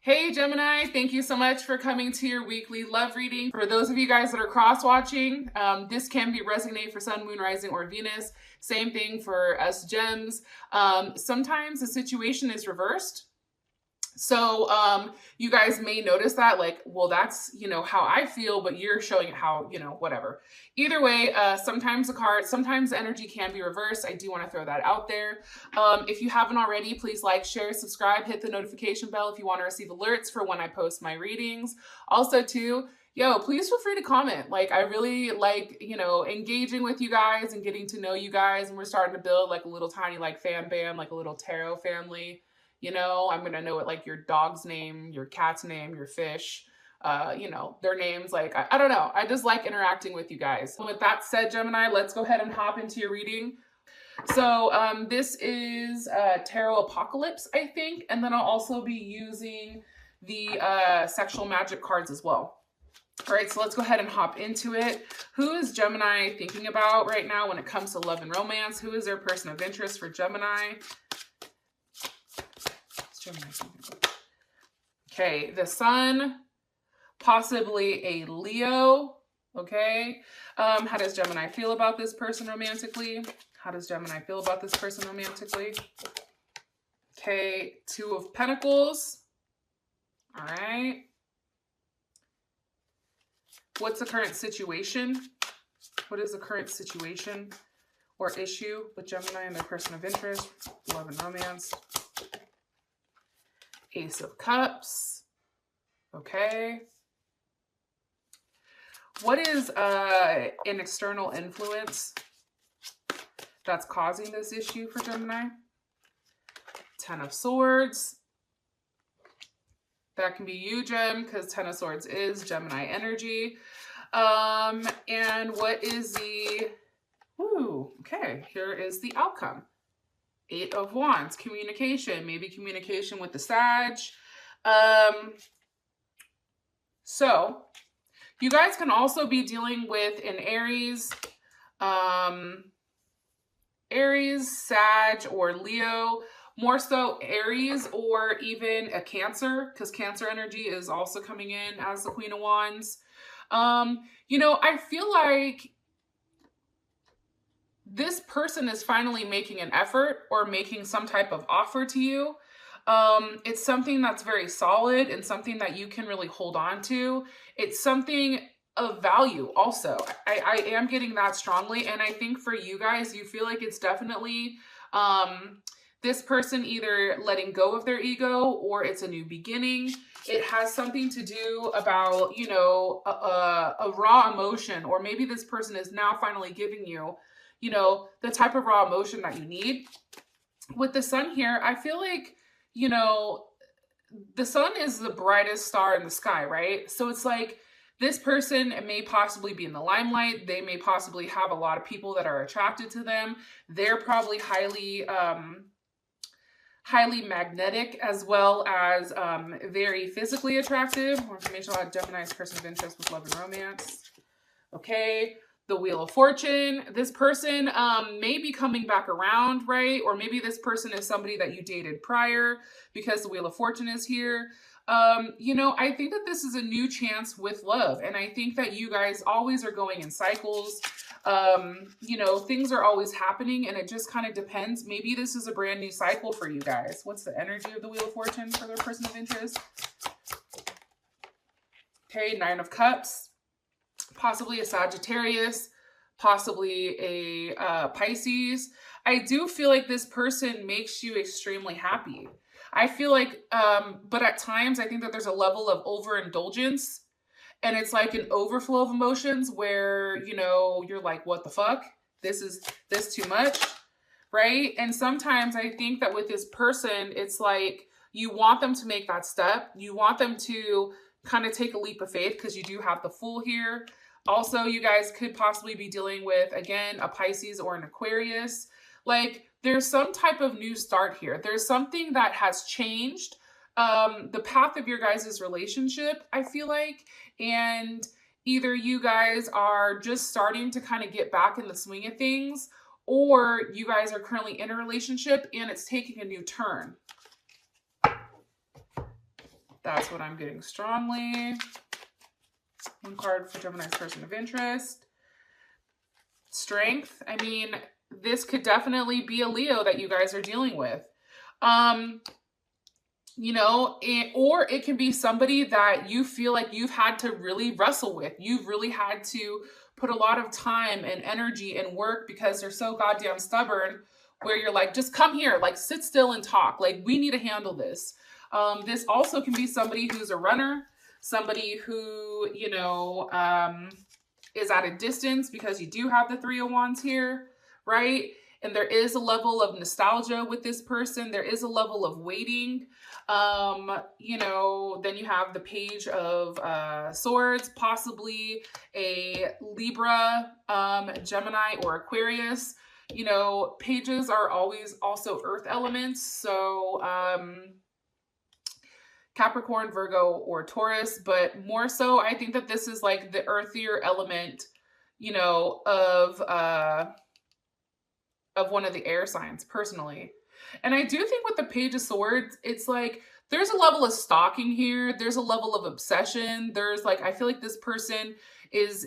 Hey Gemini, thank you so much for coming to your weekly love reading. For those of you guys that are cross-watching, this can be resonate for Sun, Moon, Rising, or Venus. Same thing for us Gems. Sometimes the situation is reversed. So you guys may notice that, like, well, that's, how I feel, but you're showing it how, whatever. Either way, sometimes sometimes the energy can be reversed. I do want to throw that out there. If you haven't already, please like, share, subscribe, hit the notification bell if you want to receive alerts for when I post my readings. Also, too, please feel free to comment. Like, I really like, engaging with you guys and getting to know you guys. And we're starting to build like a little tiny, like, fan bam, like a little tarot family. I'm going to know it, like your dog's name, your cat's name, your fish, their names. Like, I don't know. I just like interacting with you guys. With that said, Gemini, let's go ahead and hop into your reading. So this is Tarot Apocalypse, I think. And then I'll also be using the sexual magic cards as well. All right, so let's go ahead and hop into it. Who is Gemini thinking about right now when it comes to love and romance? Who is their person of interest for Gemini? Okay, the Sun, possibly a Leo. Okay, how does Gemini feel about this person romantically? How does Gemini feel about this person romantically? Okay, Two of Pentacles. All right. What's the current situation? What is the current situation or issue with Gemini and their person of interest, love and romance? Ace of Cups. Okay. What is an external influence that's causing this issue for Gemini? Ten of Swords. That can be you, Gem, because Ten of Swords is Gemini energy. And what is the... okay, here is the outcome. Eight of Wands, communication, maybe communication with the Sag. So you guys can also be dealing with an Aries, Sag, or Leo. More so Aries or even a Cancer, because Cancer energy is also coming in as the Queen of Wands. I feel like this person is finally making an effort or making some type of offer to you. It's something that's very solid and something that you can really hold on to. It's something of value also. I am getting that strongly. And I think for you guys, you feel like it's definitely this person either letting go of their ego or it's a new beginning. It has something to do about, a raw emotion, or maybe this person is now finally giving you the type of raw emotion that you need. With the Sun here, I feel like, the Sun is the brightest star in the sky, right? So it's like this person may possibly be in the limelight. They may possibly have a lot of people that are attracted to them. They're probably highly magnetic, as well as very physically attractive. More information about Gemini's person of interest with love and romance. Okay. The Wheel of Fortune. This person may be coming back around, right? Or maybe this person is somebody that you dated prior, because the Wheel of Fortune is here. I think that this is a new chance with love. And I think that you guys always are going in cycles. Things are always happening, and it just kind of depends. Maybe this is a brand new cycle for you guys. What's the energy of the Wheel of Fortune for their person of interest? Okay, Nine of Cups. Possibly a Sagittarius, possibly a Pisces. I do feel like this person makes you extremely happy. I feel like, but at times I think that there's a level of overindulgence, and it's like an overflow of emotions where, you're like, what the fuck? This too much, right? And sometimes I think that with this person, it's like you want them to make that step. You want them to kind of take a leap of faith, because you do have the Fool here. Also, you guys could possibly be dealing with, again, a Pisces or an Aquarius. Like, there's some type of new start here. There's something that has changed the path of your guys' relationship, I feel like. And either you guys are just starting to kind of get back in the swing of things, or you guys are currently in a relationship and it's taking a new turn. That's what I'm getting strongly. One card for Gemini's person of interest. Strength. I mean, this could definitely be a Leo that you guys are dealing with. You know, or it can be somebody that you feel like you've had to really wrestle with. You've really had to put a lot of time and energy and work because they're so goddamn stubborn, where you're like, just come here, like sit still and talk. Like, we need to handle this. This also can be somebody who's a runner, somebody who, you know, is at a distance, because you do have the Three of Wands here, right? And there is a level of nostalgia with this person. There is a level of waiting. You know, then you have the Page of Swords, possibly a Libra, Gemini, or Aquarius. You know, pages are always also earth elements. So, Capricorn, Virgo, or Taurus, but more so, I think that this is like the earthier element, you know, of one of the air signs, personally. And I do think with the Page of Swords, it's like there's a level of stalking here. There's a level of obsession. There's like, I feel like this person is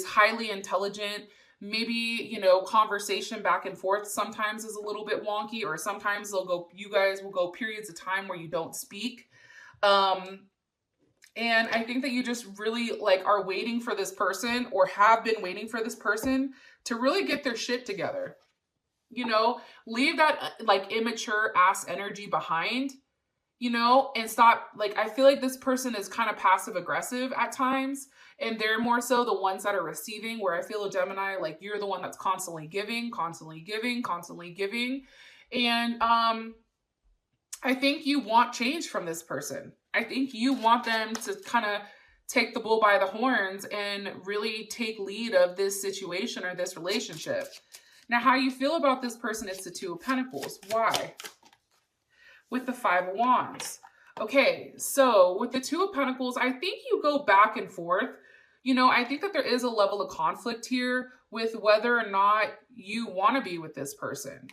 highly intelligent. Maybe, you know, conversation back and forth sometimes is a little bit wonky, or sometimes you guys will go periods of time where you don't speak. And I think that you just really like are waiting for this person, or have been waiting for this person to really get their shit together. You know, leave that like immature ass energy behind, you know, and stop. Like, I feel like this person is kind of passive aggressive at times, and they're more so the ones that are receiving, where I feel a Gemini, like you're the one that's constantly giving, constantly giving, constantly giving. And, I think you want change from this person. I think you want them to kind of take the bull by the horns and really take lead of this situation or this relationship. Now, how you feel about this person is the Two of Pentacles. Why? With the Five of Wands. Okay, so with the Two of Pentacles, I think you go back and forth. You know, I think that there is a level of conflict here with whether or not you want to be with this person,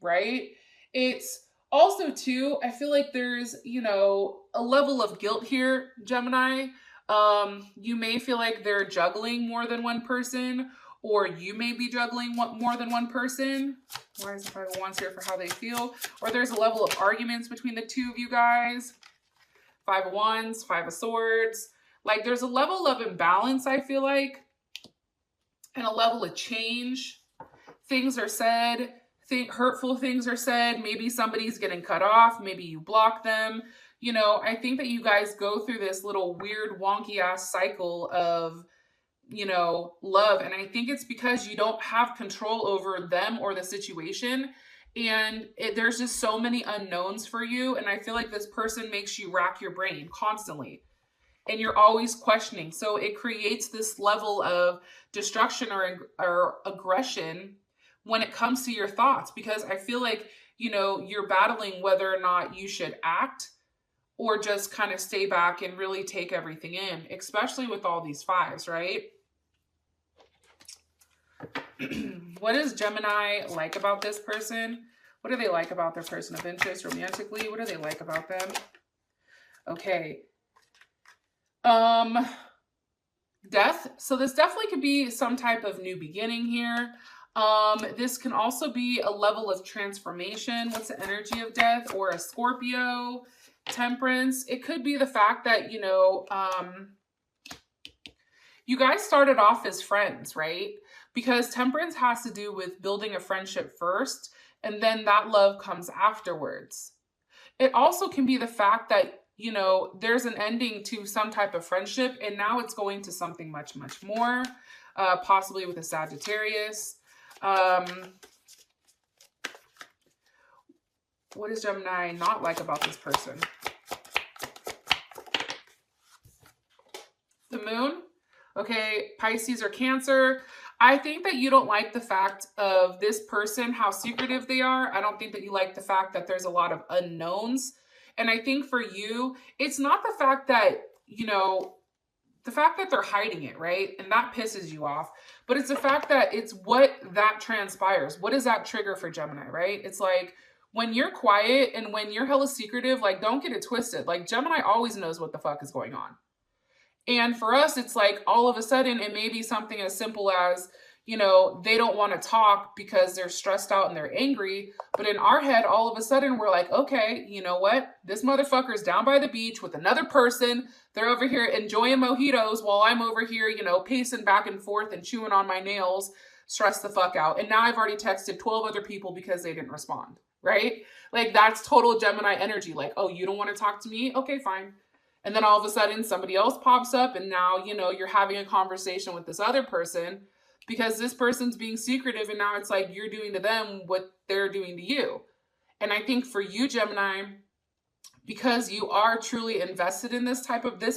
right? It's also, too, I feel like there's, you know, a level of guilt here, Gemini. You may feel like they're juggling more than one person, or you may be juggling more than one person. Why is the Five of Wands here for how they feel? Or there's a level of arguments between the two of you guys. Five of Wands, Five of Swords. Like, there's a level of imbalance, I feel like, and a level of change. Things are said. Hurtful things are said. Maybe somebody's getting cut off. Maybe you block them. You know, I think that you guys go through this little weird wonky ass cycle of, you know, love. And I think it's because you don't have control over them or the situation. And there's just so many unknowns for you. And I feel like this person makes you rack your brain constantly. And you're always questioning. So it creates this level of destruction or aggression when it comes to your thoughts, because I feel like, you know, you're battling whether or not you should act or just kind of stay back and really take everything in, especially with all these fives, right? What does Gemini like about this person? What do they like about their person of interest romantically? What do they like about them? Okay. Death. So this definitely could be some type of new beginning here. This can also be a level of transformation. What's the energy of death? Or a Scorpio, Temperance. It could be the fact that, you know, you guys started off as friends, right? Because Temperance has to do with building a friendship first, and then that love comes afterwards. It also can be the fact that, you know, there's an ending to some type of friendship, and now it's going to something much, much more, possibly with a Sagittarius. What does Gemini not like about this person? The Moon. Okay, Pisces or Cancer. I think that you don't like the fact of this person, how secretive they are. I don't think that you like the fact that there's a lot of unknowns. And I think for you, it's not the fact that, you know, the fact that they're hiding it, right? And that pisses you off. But it's the fact that it's what that transpires. What is that trigger for Gemini, right? It's like when you're quiet and when you're hella secretive, like, don't get it twisted. Like, Gemini always knows what the fuck is going on. And for us, it's like all of a sudden it may be something as simple as, you know, they don't want to talk because they're stressed out and they're angry. But in our head, all of a sudden we're like, okay, you know what? This motherfucker's down by the beach with another person. They're over here enjoying mojitos while I'm over here, you know, pacing back and forth and chewing on my nails, stressed the fuck out. And now I've already texted 12 other people because they didn't respond, right? Like, that's total Gemini energy. Like, oh, you don't want to talk to me? Okay, fine. And then all of a sudden somebody else pops up and now, you know, you're having a conversation with this other person because this person's being secretive and now it's like you're doing to them what they're doing to you. And I think for you, Gemini, because you are truly invested in this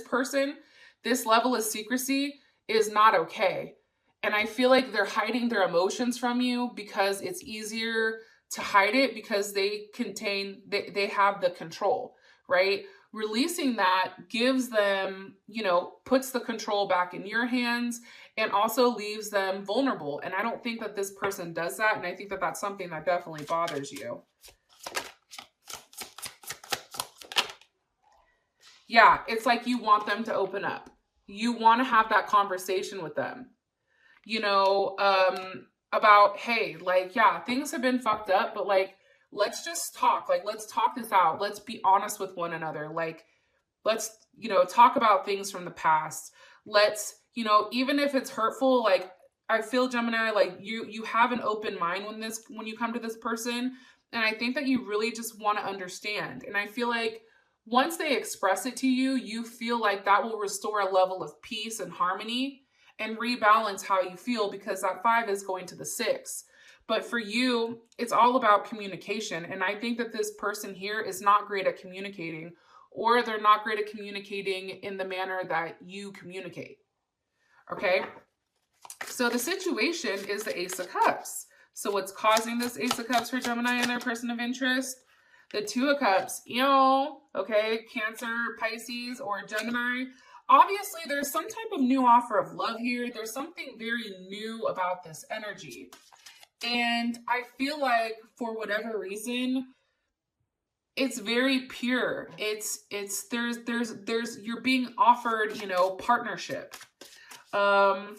person, this level of secrecy is not okay. And I feel like they're hiding their emotions from you because it's easier to hide it because they have the control, right? Releasing that gives them, you know, puts the control back in your hands and also leaves them vulnerable. And I don't think that this person does that. And I think that that's something that definitely bothers you. Yeah, it's like you want them to open up. You want to have that conversation with them, you know, about, hey, like, yeah, things have been fucked up, but like, let's just talk. Like, let's talk this out. Let's be honest with one another. Like, let's, you know, talk about things from the past. Let's, you know, even if it's hurtful, like, I feel, Gemini, like you have an open mind when you come to this person. And I think that you really just want to understand. And I feel like once they express it to you, you feel like that will restore a level of peace and harmony and rebalance how you feel, because that 5 is going to the 6. But for you, it's all about communication. And I think that this person here is not great at communicating, or they're not great at communicating in the manner that you communicate. Okay? So the situation is the Ace of Cups. So what's causing this Ace of Cups for Gemini and their person of interest? The 2 of Cups, okay, Cancer, Pisces, or Gemini. Obviously, there's some type of new offer of love here. There's something very new about this energy. And I feel like for whatever reason, it's very pure. There's you're being offered, you know, partnership. More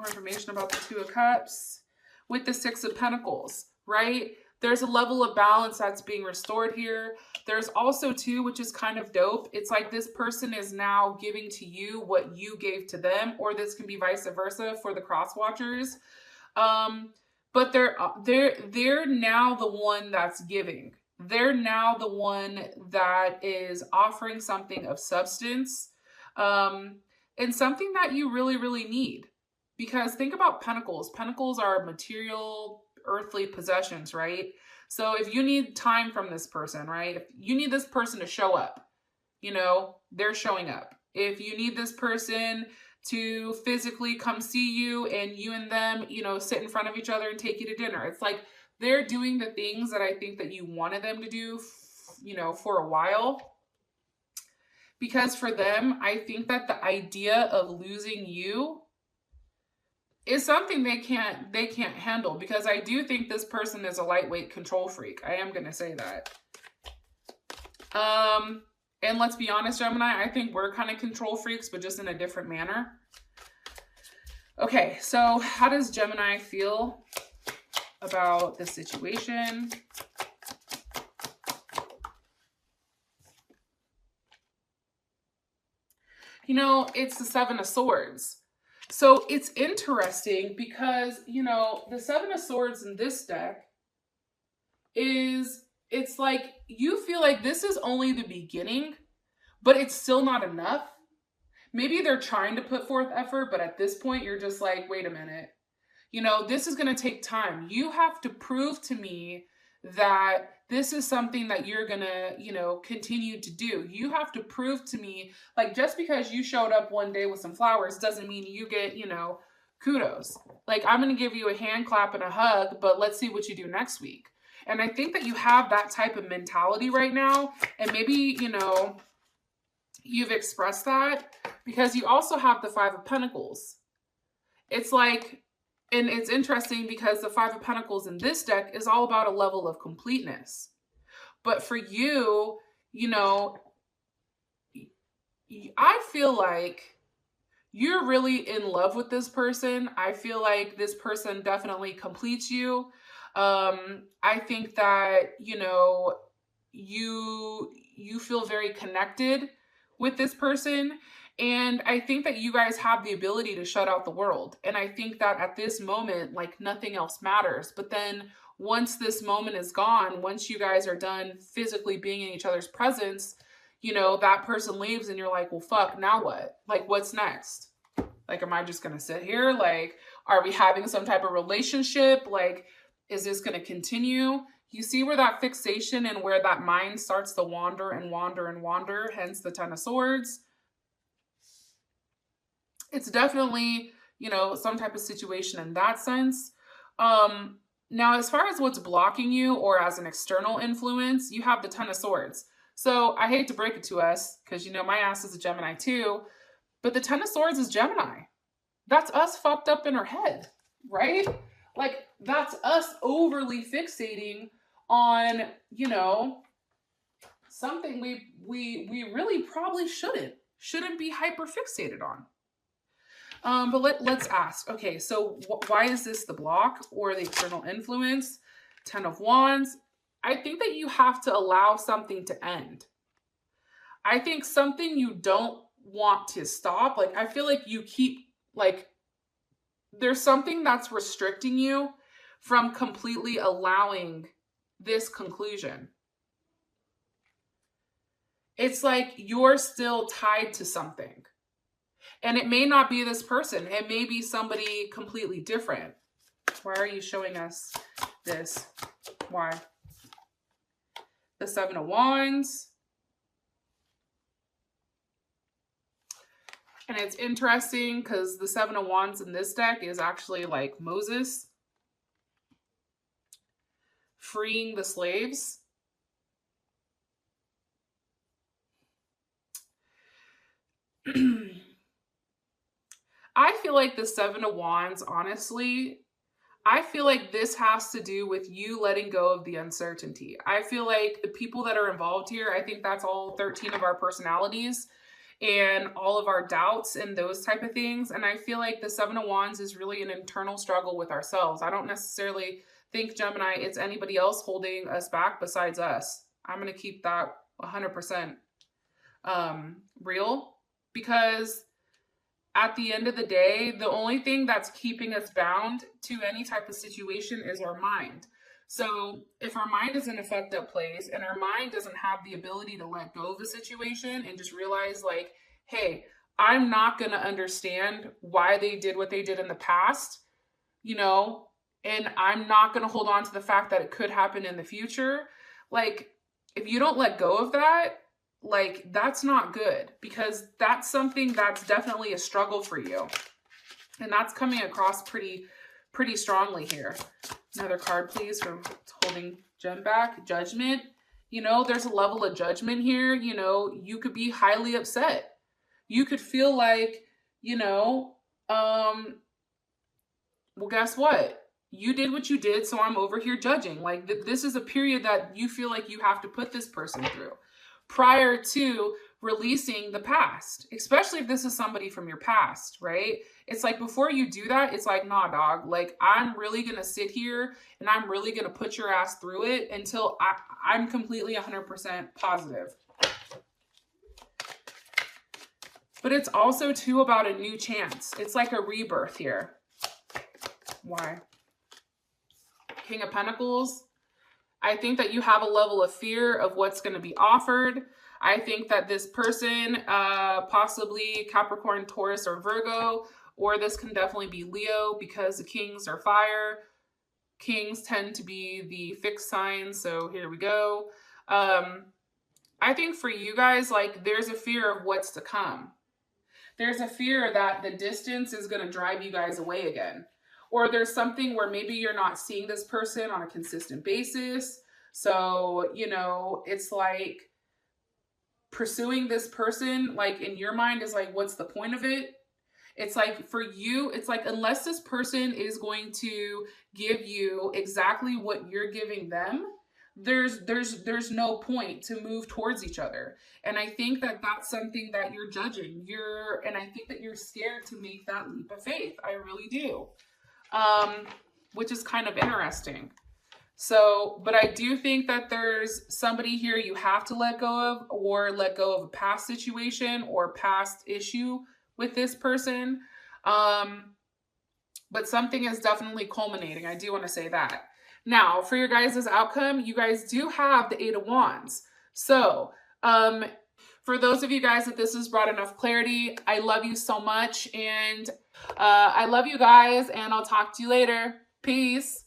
information about the 2 of Cups with the 6 of Pentacles, right? There's a level of balance that's being restored here. There's also too, which is kind of dope, it's like this person is now giving to you what you gave to them, or this can be vice versa for the cross watchers. But they're now the one that's giving. They're now the one that is offering something of substance, and something that you really, really need. Because think about Pentacles. Pentacles are material, earthly possessions, right? So if you need time from this person, right? If you need this person to show up, you know, they're showing up. If you need this person to physically come see you and you and them, you know, sit in front of each other and take you to dinner, it's like they're doing the things that I think that you wanted them to do, you know, for a while. Because for them, I think that the idea of losing you is something they can't handle, because I do think this person is a lightweight control freak. I am going to say that. And let's be honest, Gemini, I think we're kind of control freaks, but just in a different manner. Okay, so how does Gemini feel about the situation? You know, it's the 7 of Swords. So it's interesting because, you know, the 7 of Swords in this deck it's like you feel like this is only the beginning, but it's still not enough. Maybe they're trying to put forth effort, but at this point you're just like, wait a minute. You know, this is going to take time. You have to prove to me that this is something that you're going to, you know, continue to do. You have to prove to me, like, just because you showed up one day with some flowers doesn't mean you get, you know, kudos. Like, I'm going to give you a hand clap and a hug, but let's see what you do next week. And I think that you have that type of mentality right now. And maybe, you know, you've expressed that because you also have the 5 of Pentacles. It's like, and it's interesting because the 5 of Pentacles in this deck is all about a level of completeness. But for you, you know, I feel like you're really in love with this person. I feel like this person definitely completes you. I think that, you know, you feel very connected with this person. And I think that you guys have the ability to shut out the world. And I think that at this moment, like nothing else matters. But then once this moment is gone, once you guys are done physically being in each other's presence, you know, that person leaves and you're like, well, fuck, now what? Like, what's next? Like, am I just going to sit here? Like, are we having some type of relationship? Like, is this going to continue? You see where that fixation and where that mind starts to wander and wander and wander, hence the Ten of Swords. It's definitely, you know, some type of situation in that sense. Now, as far as what's blocking you or as an external influence, you have the Ten of Swords. So I hate to break it to us because, you know, my ass is a Gemini too, but the Ten of Swords is Gemini. That's us fucked up in our head, right? Like, that's us overly fixating on, you know, something we really probably shouldn't be hyper fixated on. But let's ask, okay, so why is this the block or the external influence? Ten of Wands. I think that you have to allow something to end. I think something you don't want to stop. Like, I feel like you keep, like, there's something that's restricting you from completely allowing this conclusion. It's like you're still tied to something. And it may not be this person. It may be somebody completely different. Why are you showing us this? Why? The Seven of Wands. And it's interesting because the Seven of Wands in this deck is actually like Moses freeing the slaves. I feel like the Seven of Wands, honestly, I feel like this has to do with you letting go of the uncertainty. I feel like the people that are involved here, I think that's all 13 of our personalities and all of our doubts and those type of things. And I feel like the Seven of Wands is really an internal struggle with ourselves. I don't necessarily think, Gemini, it's anybody else holding us back besides us. I'm going to keep that 100% real, because at the end of the day, the only thing that's keeping us bound to any type of situation is our mind. So if our mind is in a fucked up place and our mind doesn't have the ability to let go of a situation and just realize like, hey, I'm not going to understand why they did what they did in the past, you know, and I'm not going to hold on to the fact that it could happen in the future. Like, if you don't let go of that, like, that's not good, because that's something that's definitely a struggle for you. And that's coming across pretty strongly here. Another card, please, from holding Gem back. Judgment. You know, there's a level of judgment here. You know, you could be highly upset. You could feel like, you know, well, guess what? You did what you did, so I'm over here judging. Like, this is a period that you feel like you have to put this person through prior to releasing the past, especially if this is somebody from your past, right? It's like, before you do that, it's like, nah, dog, like, I'm really going to sit here and I'm really going to put your ass through it until I'm completely 100% positive. But it's also too about a new chance. It's like a rebirth here. Why? King of Pentacles. I think that you have a level of fear of what's going to be offered. I think that this person, possibly Capricorn, Taurus, or Virgo, or this can definitely be Leo, because the kings are fire. Kings tend to be the fixed signs, so here we go. I think for you guys, like, there's a fear of what's to come. There's a fear that the distance is going to drive you guys away again. Or there's something where maybe you're not seeing this person on a consistent basis. So, you know, it's like pursuing this person, like, in your mind is like, what's the point of it? It's like, for you, it's like, unless this person is going to give you exactly what you're giving them, there's no point to move towards each other. And I think that that's something that you're judging. And I think that you're scared to make that leap of faith. I really do. Which is kind of interesting. So, but I do think that there's somebody here you have to let go of, or let go of a past situation or past issue with this person. But something is definitely culminating. I do want to say that. Now, for your guys' outcome, you guys do have the Eight of Wands. So, for those of you guys that this has brought enough clarity, I love you so much. And I love you guys, and I'll talk to you later. Peace.